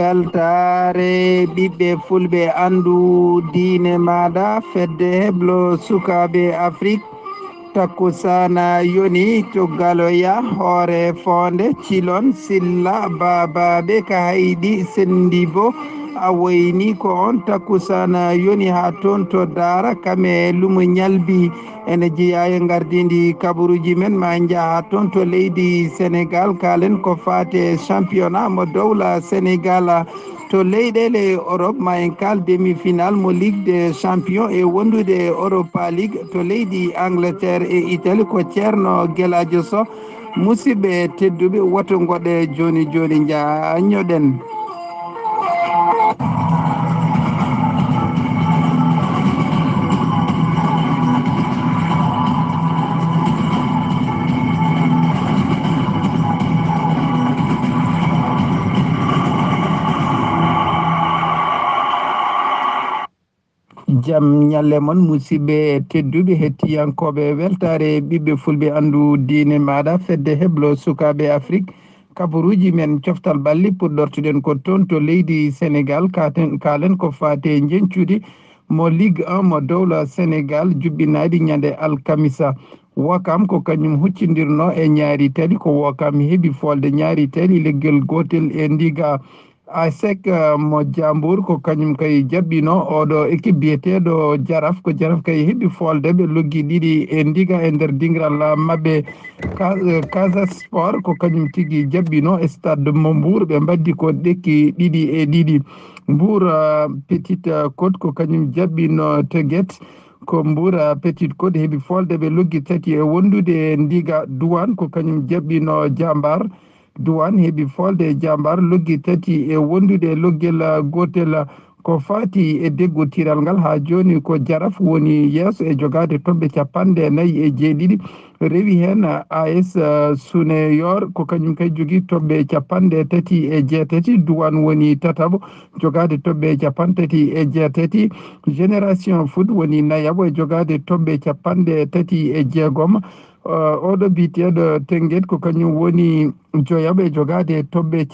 weltare ɓiɓɓe fulɓe andu diine maɗa fedde heblo sukaɓe afrique takkusana yoni coggaloya hoore fonde cilon silla babaɓe ka hayɗi sendi bo a woyni ko on takkusana yoni ha toon to dara kame lumo ñalbi ene jeeya e gardidi kabaruji men ma jaaha toon to leydi sénégal kalen ko fate championnat mo dowla sénégal to leyɗele Europe ma en kal demi final mo ligue des champions e wondude Europa League to leydi Angleterre e Italie ko ceerno Gueladio Sow musidɓe tedduɓe woto goɗe joni joni jañoɗen. jam ñalle mon musidɓe tedduɓe hettiyankoɓe weltare ɓiɓɓe fulɓe andu diine maɗa fedde heblo sukaɓe afrique kabaruji men coftal balli puɗɗortuɗen ko toon to leydi sénégal kalen ko fate jencude mo ligue 1 mo dowla sénégal juɓɓinaɗi ñande alkamisa wakam ko kañum huccidirno e ñaari tali ko wakam heeɓi folde ñaari tali leggel gotel e ndiga ASEC mo Jambour ko kañum kay jabbino oɗo équipe biyeteɗo Jaraf ko Jaraf kay heeɓi folde ɓe loggi ɗiɗi e ndiga e nder dingiral mabɓe Casa Sport ko kañum tigui jabbino e stade mo Mbour ɓe mbaddi ko ɗekki ɗiɗi e ɗiɗi Mbour Petite Côte ko kañum jabbino Teguet ko Mbour Petite Côte heeɓi folde ɓe loggi tati e wondude ndiga Douane ko kañum jabbino Jambar Douane heeɓi folde Jambar loggi tati e wondude loggel gotel ko fati e deggotiral ngal ha joni ko Jaraf woni yeeso e jogade toɓɓe 49 rewi hen AS Suneyor ko kañum kay jogui toɓɓe 38 Douane woni tatabo jogade toɓɓe 38 Génération Foot woni nayabo e jogade toɓɓe 36 oɗo biteɗo Tenguet ko kañum woni joyaɓe e jogade toɓɓe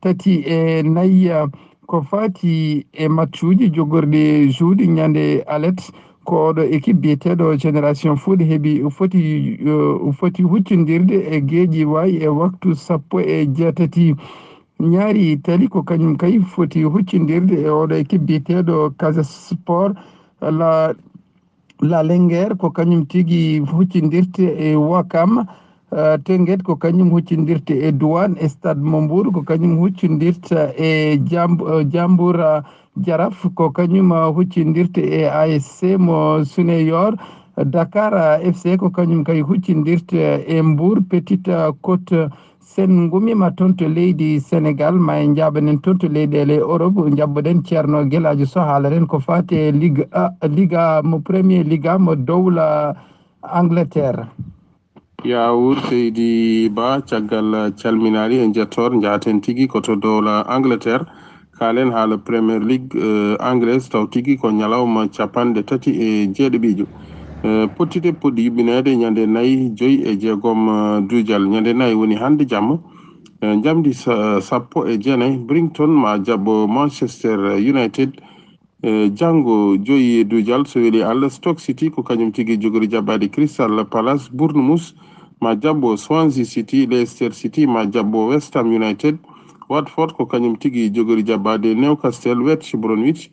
34 ko fati e matchuji jogorɗi juuɗi ñande alet ko oɗo équipe biyeteɗo Génération Foot heeɓi foti huccodirde e gueƴi wayi e waktu 18 ñaari tali ko kañum kay foti huccodirde e oɗo équipe biyeteɗo Casa Sport la Linguère ko kañum tigui huccodirte e Wakam Tenguet ko kañum huccodirte e Douane e stade mo Mbour ko kañum huccodirta e Jambour Jaraf ko kañum huccodirte e ASC mo Suneyor Dakar FC ko kañum kay huccodirte e Mbour Petite Côte sen gumima toon to leydi Sénégal ma en jaɓanen toon to leyɗele Europe jabboɗen ceerno Gueladio Sow haalaren ko fate liga mo premier liga mo dowla Angleterre. Yawur Seydi Ba caggal calminali en jettor jaten tigui koto dowla Angleterre kalen haala Premier League anglaise taw tigui ko ñalawma 37 pottide poɗɗi yuɓɓinede ñande 4 dujal ñande 4 woni hande jamma jamdi 19 Brington ma jabbo Manchester United janggo 5 dujal so weli Allah Stoke City ko kañum tigui jogori jabbade Crystal Palace Bournemouth ma jabbo Swansea City Leicester City ma jabbo West Ham United Watford ko kañum tigui jogori jabbade Newcastle West Bromwich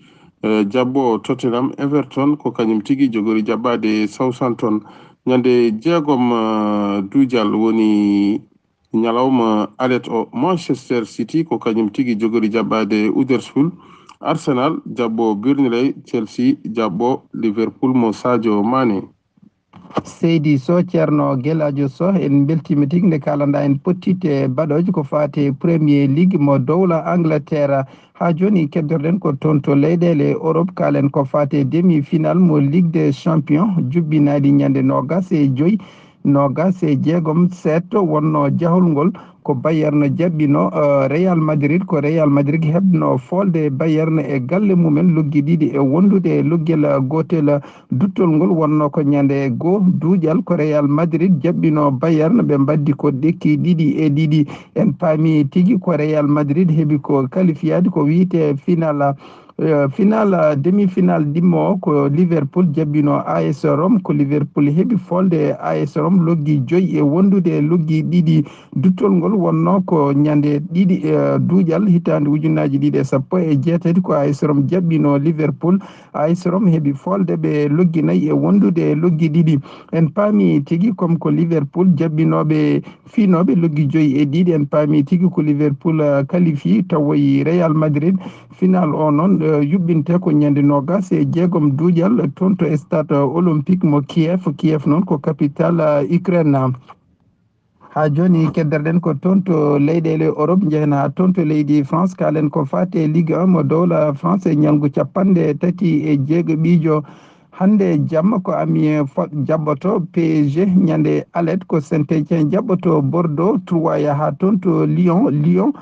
jabbo Tottenham Everton ko kañum tigui jogori jabbade Southampton ñande 6 dujal woni ñalawma alet o Manchester City ko kañum tigui jogori jabbade Huddersfield Arsenal jabbo Burnley Chelsea jabbo Liverpool mo Sadio Mane. Seydi Sow ceerno Gueladio Sow en beltima tigui nde kalanda en pottite baɗoje ko fate Premier League mo dowla Angleterre ha joni keddorɗen ko toon to leyɗele Europe kalen ko fate demi final mo Ligue des Champions jubbinaɗi ñande 25 nogas e jeegom seeto wonno jahol ngol ko Bayern jabbino Real Madrid ko Real Madrid hebno folde Bayern e galle mumen luggi ɗiɗi e wondude luggel gotel duttol ngol wonno ko ñande go duuƴal ko Real Madrid jabbino Bayern ɓe mbaddi ko ɗekki ɗiɗi e ɗiɗi en paami tigi ko Real Madrid heeɓi ko qualifiade ko wiite final demi-final dimmo ko Liverpool jabbino AS Rome ko Liverpool heeɓi folde AS Rome loggi 5 e wondude loggi ɗiɗi duttol ngol wonno ko ñande ɗiɗi duuƴal hitande ujunnaji ɗiɗi e sappo e jeetati ko AS Rome jabbino Liverpool AS Rome heeɓi folde ɓe loggi 4 e wondude loggi ɗiɗi en paami tigui comme ko Liverpool jabbinoɓe finoɓe loggi 5 e ɗiɗi en paami tigui ko Liverpool qualifie tawoyi Real Madrid final o noon yuɓɓinte ko ñande nogas e jeegom duuƴal toon to stade olympique mo Kiev noon ko capitale Ukraine ha joni kedderɗen ko toon to leyɗele Europe jehen ha toon to leydi France kalen ko fate Ligue 1 mo dowla France e ñalgu 36 hande jamma ko Amiens jabboto PSG ñande alet ko Saint-Étienne jabboto Bordeaux 3 yaha toon to Lyon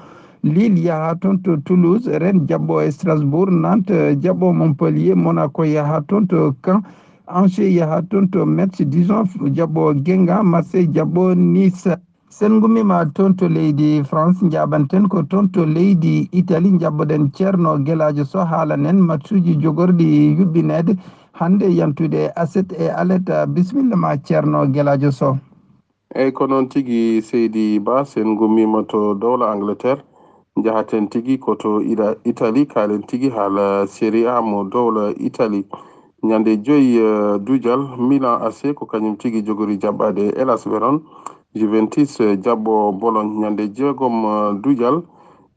Lille yaha toon to Toulouse Rennes jabbo e Strasbourg Nantes jabbo Montpellier Monaco yaha toon to Caen Angers yaha toon to Metz Dijon jabbo Guingamp Marseille jabbo Nice sen gummima toon to leydi France jaɓanten ko toon to leydi Italie jabboɗen ceerno Gueladio Sow haalanen matchuji jogorɗi yuɓɓinede hande yantude aset e alet bisimilla ma ceerno Gueladio Sow eyyi ko noon tigui Seydi Ba sen gummima to dowla Angleterre jahaten tigui koto Italie kalen tigui haala Serie A mo dowla Italie ñande 5 duuƴal Milan AC ko kañum tigui jogori jaɓɓade Hellas Verona Juventus jabbo Bologne ñande 6 duuƴal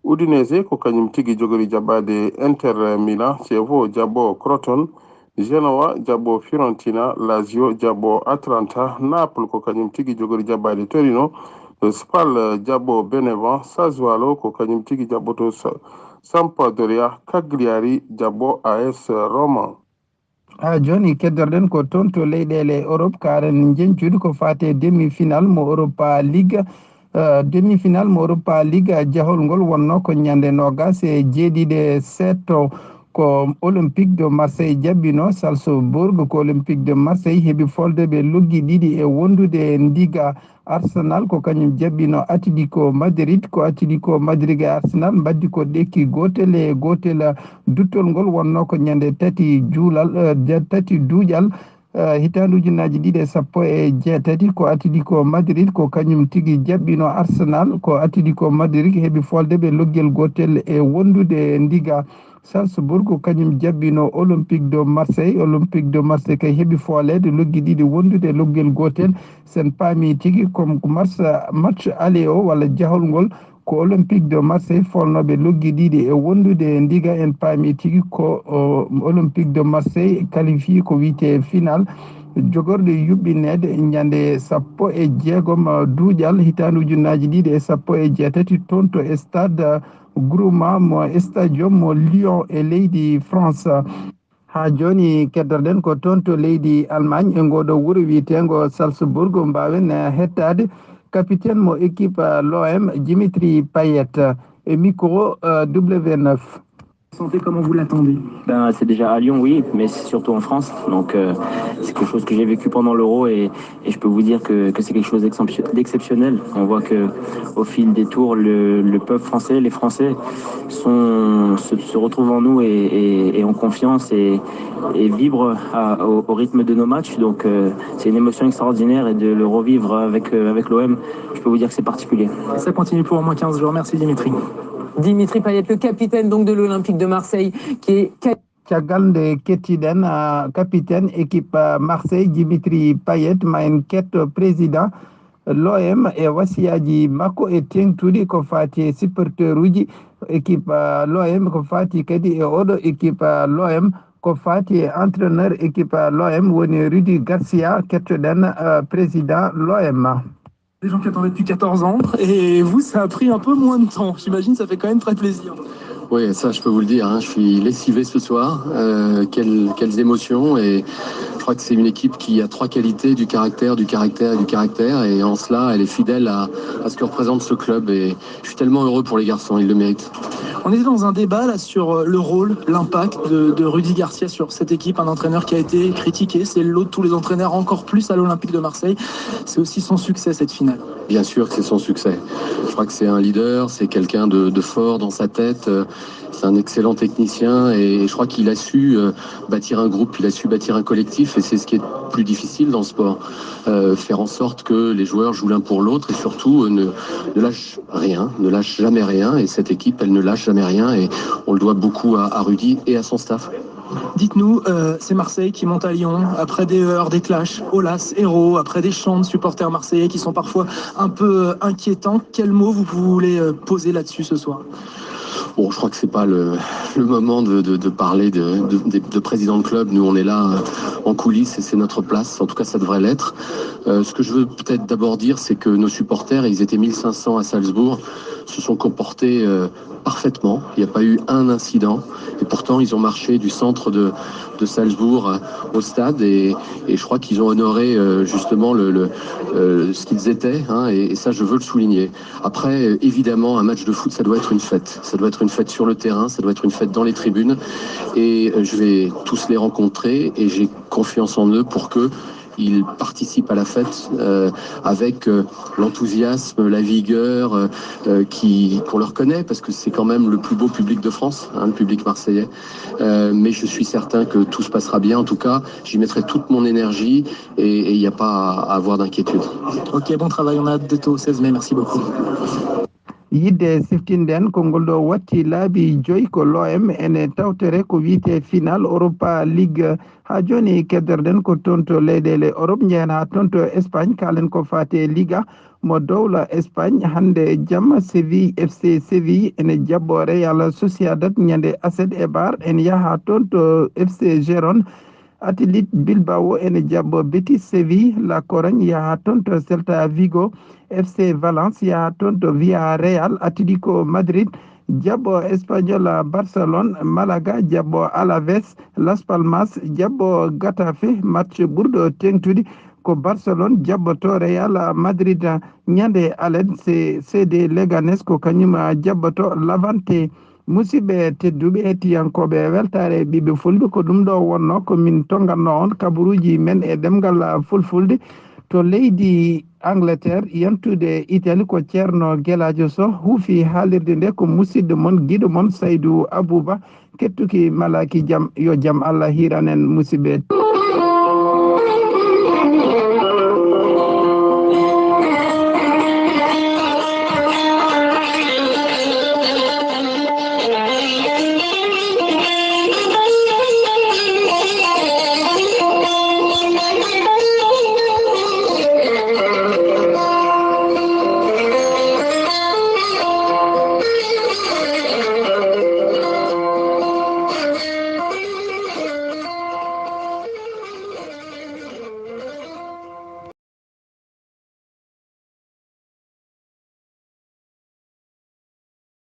Udinese ko kañum tigui jogori jaɓɓade Inter Milan Chievo jabbo Crotone Genoa jabbo Fiorentina Lazio jabbo Atalanta Naples ko kañum tigui jogori jaɓɓade Torino Spal jabbo Benevent Sassuolo ko kañum tigui jabboto Sampdoria Cagliari jabbo AS Roma ha joni kedderɗen ko toon to leyɗele Europe karen jencude ko fate demi-final mo Europa League demi-final mo Europa League jahol ngol wonno ko ñande nogas e jeeɗiɗe setto ko Olympique de Marseille jabbino Salzbourg ko Olympique de Marseille heeɓi folde ɓe loggi ɗiɗi e wondude ndiga Arsenal ko kañum jabbino Atlético Madrid ko Atlético Madrid e Arsenal mbaddi ko ɗekki gotel e gotel duttol ngol wonno ko ñande tati duuƴal hitande ujunnaji ɗiɗi e sappo e jeetati ko Atlético Madrid ko kañum tigui jabbino Arsenal ko Atlético Madrid heeɓi folde ɓe loggel gotel e wondude ndiga Salzbourg ko kañum jabbino Olympique de Marseille kay heeɓi folede loggi ɗiɗi wondude loggel gotel sen paami tigui comme match aller o walla jahol ngol ko Olympique de Marseille folnoɓe loggi ɗiɗi e wondude ndiga en paami tigui ko Olympique de Marseille qualifie ko wiite final jogorɗo yuɓɓinede ñande 16 duuƴal hitande ujunnaji ɗiɗi e sappo e jeetati toon to stade Groupama mo stadium mo Lyon e leydi France ha joni keddoɗen ko toon to leydi Allemagne e ngoɗo wuuro wiitengo Salzbourg mbawen hettade capitaine mo équipe l'OM Dimitri Payet et micro W9. Comment vous l'attendez? C'est déjà à Lyon, oui, mais c'est surtout en France. Donc c'est quelque chose que j'ai vécu pendant l'Euro et je peux vous dire que c'est quelque chose d'exceptionnel. On voit que au fil des tours, le peuple français, les Français se retrouvent en nous et ont confiance et vibrent au rythme de nos matchs. Donc c'est une émotion extraordinaire et de le revivre avec l'OM, je peux vous dire que c'est particulier. Ça continue pour au moins 15 jours. Merci Dimitri. Dimitri Payet, le capitaine donc de l'Olympique de Marseille, qui est... caggal nde kettiɗen capitaine équipe Marseille Dimitri Payet ma en ketto président l'OM e wasiyaji makko e tengtuɗi ko fati supporteur uji équipe l'OM ko fati kadi e oɗo équipe l'OM ko fati entraîneur équipe l'OM woni Rudi Garcia kettoɗen président l'OM. Des gens qui attendaient depuis 14 ans, et vous, ça a pris un peu moins de temps. J'imagine ça fait quand même très plaisir. Oui, ça je peux vous le dire, hein. Je suis lessivé ce soir. Quelles émotions, et je crois crois que c'est une équipe qui a 3 qualités, du caractère et du caractère. Et en cela, elle est fidèle à ce que représente ce club. Et je suis tellement heureux pour les garçons, ils le méritent. On était dans un débat là sur le rôle, l'impact de Rudy Garcia sur cette équipe, un entraîneur qui a été critiqué. C'est le lot de tous les entraîneurs, encore plus à l'Olympique de Marseille. C'est aussi son succès, cette finale. Bien sûr que c'est son succès. Je crois que c'est un leader, c'est quelqu'un de fort dans sa tête. C'est un excellent technicien et je crois qu'il a su bâtir un groupe, il a su bâtir un collectif et c'est ce qui est plus difficile dans le sport. Faire en sorte que les joueurs jouent l'un pour l'autre et surtout ne lâchent rien, ne lâchent jamais rien. Et cette équipe, elle ne lâche jamais rien et on le doit beaucoup à Rudy et à son staff. Dites-nous, c'est Marseille qui monte à Lyon, après des heures, des clashs, Aulas, Hérault, après des chants de supporters marseillais qui sont parfois un peu inquiétants. Quel mot vous voulez poser là-dessus ce soir ? Bon, je crois que c'est pas le moment de parler de président de club. Nous, on est là en coulisses et c'est notre place. En tout cas, ça devrait l'être. Ce que je veux peut-être d'abord dire, c'est que nos supporters, ils étaient 1500 à Salzbourg, se sont comportés parfaitement. Il n'y a pas eu un incident. Et pourtant, ils ont marché du centre de Salzbourg au stade et je crois qu'ils ont honoré justement ce qu'ils étaient. Et ça, je veux le souligner. Après, évidemment, un match de foot, ça doit être une fête. Ça doit être une fête sur le terrain, ça doit être une fête dans les tribunes. Et je vais tous les rencontrer et j'ai confiance en eux pour que ils participent à la fête avec l'enthousiasme, la vigueur qu'on leur connaît, parce que c'est quand même le plus beau public de France, le public marseillais. Mais je suis certain que tout se passera bien. En tout cas, j'y mettrai toute mon énergie et il n'y a pas à avoir d'inquiétude. Ok, bon travail, on a hâte au 16 mai. Merci beaucoup. yidde siftinden ko ngol ɗo watti laabi joyi ko l'OM ene tawtere ko wiite final Europa League ha joni kedderden ko toon to leyɗele Europe jehen ha toon to Espagne kalen ko fate Liga mo dowla Espagne hande jamma Séville FC Séville ene jabbo Real Sociedad ñande Ased Eibar ene yaha toon to FC Gérone Athletic Bilbao ene jabbo Betis Séville La Corogne yaha toon to Celta Vigo FC Valence yaha toon to Villarreal Atlético Madrid jabbo Espanyol Barcelone Malaga jabbo Alaves Las Palmas jabbo Getafe match ɓurɗo tengtude ko Barcelone jabboto Real Madrid ñande Aled CD Leganes ko kañum jabboto Levante musidɓe tedduɓe hettiyankoɓe weltare ɓiɓɓe fulɓe ko ɗum ɗo wonno komin tonganno on kabaruji men e ɗemgal fulfulde to leydi Angleterre yantude Italie ko ceerno Gueladio Sow huufi haalirde nde ko musidɗo mon guiɗo mon Saydou Abouba kettuki malaki jaam yo jaam Allah hiranen musidɓe